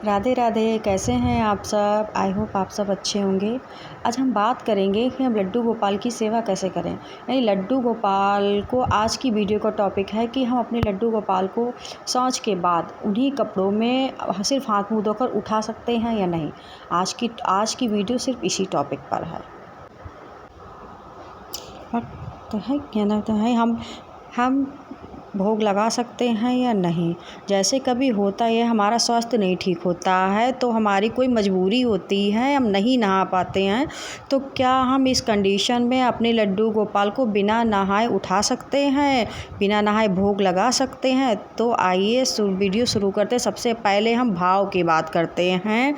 राधे राधे। कैसे हैं आप सब? आई होप आप सब अच्छे होंगे। आज हम बात करेंगे कि हम लड्डू गोपाल की सेवा कैसे करें। यानी लड्डू गोपाल को आज की वीडियो का टॉपिक है कि हम अपने लड्डू गोपाल को शौच के बाद उन्हीं कपड़ों में सिर्फ हाथ मुँह धोकर उठा सकते हैं या नहीं। आज की वीडियो सिर्फ इसी टॉपिक पर है। तो है कहना तो है हम भोग लगा सकते हैं या नहीं। जैसे कभी होता है हमारा स्वास्थ्य नहीं ठीक होता है तो हमारी कोई मजबूरी होती है, हम नहीं नहा पाते हैं, तो क्या हम इस कंडीशन में अपने लड्डू गोपाल को बिना नहाए उठा सकते हैं, बिना नहाए भोग लगा सकते हैं? तो आइए वीडियो शुरू करते हैं। सबसे पहले हम भाव की बात करते हैं,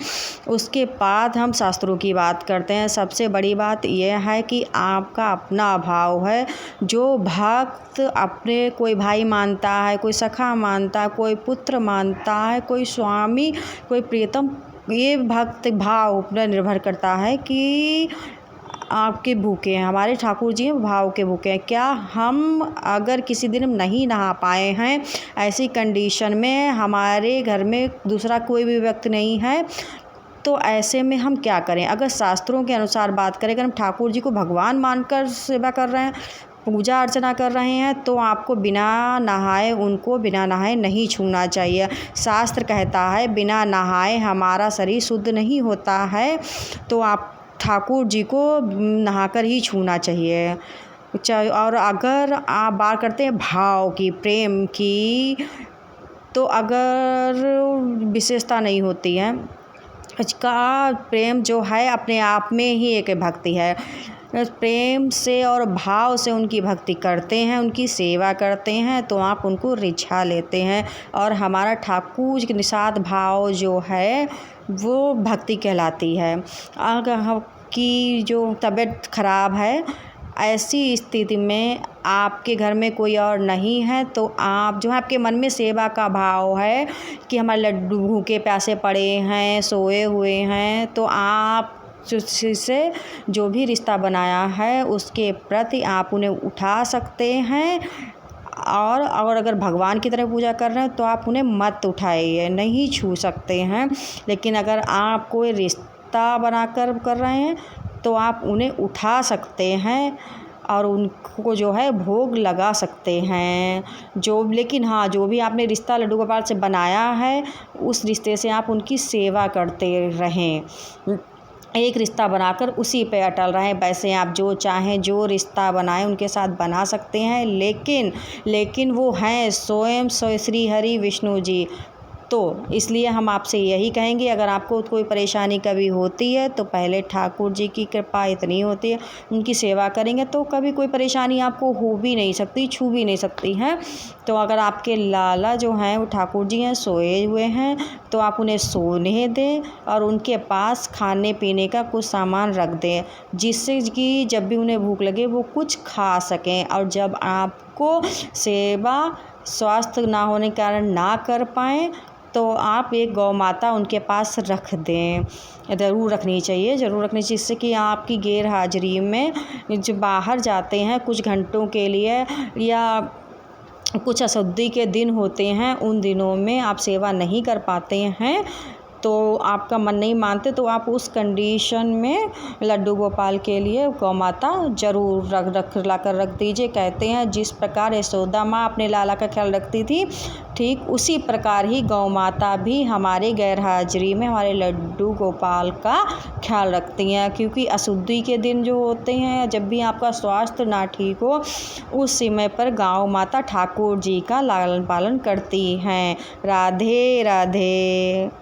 उसके बाद हम शास्त्रों की बात करते हैं। सबसे बड़ी बात यह है कि आपका अपना भाव है। जो भक्त अपने कोई भाई मानता है, कोई सखा मानता है, कोई पुत्र मानता है, कोई स्वामी, कोई प्रियतम, ये भक्त भाव पर निर्भर करता है कि आपके भूखे हैं। हमारे ठाकुर जी भाव के भूखे हैं। क्या हम अगर किसी दिन नहीं नहा पाए हैं, ऐसी कंडीशन में हमारे घर में दूसरा कोई भी व्यक्ति नहीं है, तो ऐसे में हम क्या करें? अगर शास्त्रों के अनुसार बात करें, अगर हम ठाकुर जी को भगवान मानकर सेवा कर रहे हैं, पूजा अर्चना कर रहे हैं, तो आपको उनको बिना नहाए नहीं छूना चाहिए। शास्त्र कहता है बिना नहाए हमारा शरीर शुद्ध नहीं होता है, तो आप ठाकुर जी को नहाकर ही छूना चाहिए। और अगर आप बात करते हैं भाव की, प्रेम की, तो अगर विशेषता नहीं होती है। इसका प्रेम जो है अपने आप में ही एक भक्ति है। प्रेम से और भाव से उनकी भक्ति करते हैं, उनकी सेवा करते हैं, तो आप उनको रिझा लेते हैं। और हमारा ठाकुर के निषाद भाव जो है वो भक्ति कहलाती है। अगर की जो तबीयत ख़राब है, ऐसी स्थिति में आपके घर में कोई और नहीं है, तो आप जो है आपके मन में सेवा का भाव है कि हमारे लड्डू भूखे प्यासे पड़े हैं, सोए हुए हैं, तो आप से जो भी रिश्ता बनाया है उसके प्रति आप उन्हें उठा सकते हैं। और अगर भगवान की तरह पूजा कर रहे हैं तो आप उन्हें मत उठाइए, नहीं छू सकते हैं। लेकिन अगर आप कोई रिश्ता बनाकर कर रहे हैं तो आप उन्हें उठा सकते हैं और उनको जो है भोग लगा सकते हैं। लेकिन हाँ, जो भी आपने रिश्ता लड्डू गोपाल से बनाया है, उस रिश्ते से आप उनकी सेवा करते रहें, एक रिश्ता बनाकर उसी पे अटल रहें। वैसे आप जो चाहें, जो रिश्ता बनाएं उनके साथ बना सकते हैं, लेकिन वो हैं स्वयं श्री हरि विष्णु जी। तो इसलिए हम आपसे यही कहेंगे, अगर आपको कोई परेशानी कभी होती है तो पहले ठाकुर जी की कृपा इतनी होती है, उनकी सेवा करेंगे तो कभी कोई परेशानी आपको हो भी नहीं सकती, छू भी नहीं सकती है। तो अगर आपके लाला जो हैं वो ठाकुर जी हैं, सोए हुए हैं, तो आप उन्हें सोने दें और उनके पास खाने पीने का कुछ सामान रख दें, जिससे कि जब भी उन्हें भूख लगे वो कुछ खा सकें। और जब आपको सेवा स्वास्थ्य ना होने के कारण ना कर पाएँ, तो आप एक गौ माता उनके पास रख दें। ज़रूर रखनी चाहिए, जिससे कि आपकी गैर हाजिरी में जो बाहर जाते हैं कुछ घंटों के लिए या कुछ अशुद्धि के दिन होते हैं, उन दिनों में आप सेवा नहीं कर पाते हैं, तो आपका मन नहीं मानते, तो आप उस कंडीशन में लड्डू गोपाल के लिए गौ माता ज़रूर रख दीजिए। कहते हैं जिस प्रकार यशोदा माँ अपने लाला का ख्याल रखती थी, ठीक उसी प्रकार ही गौ माता भी हमारे गैर हाजिरी में हमारे लड्डू गोपाल का ख्याल रखती हैं। क्योंकि अशुद्धि के दिन जो होते हैं, जब भी आपका स्वास्थ्य ना ठीक हो, उस समय पर गौ माता ठाकुर जी का लालन पालन करती हैं। राधे राधे।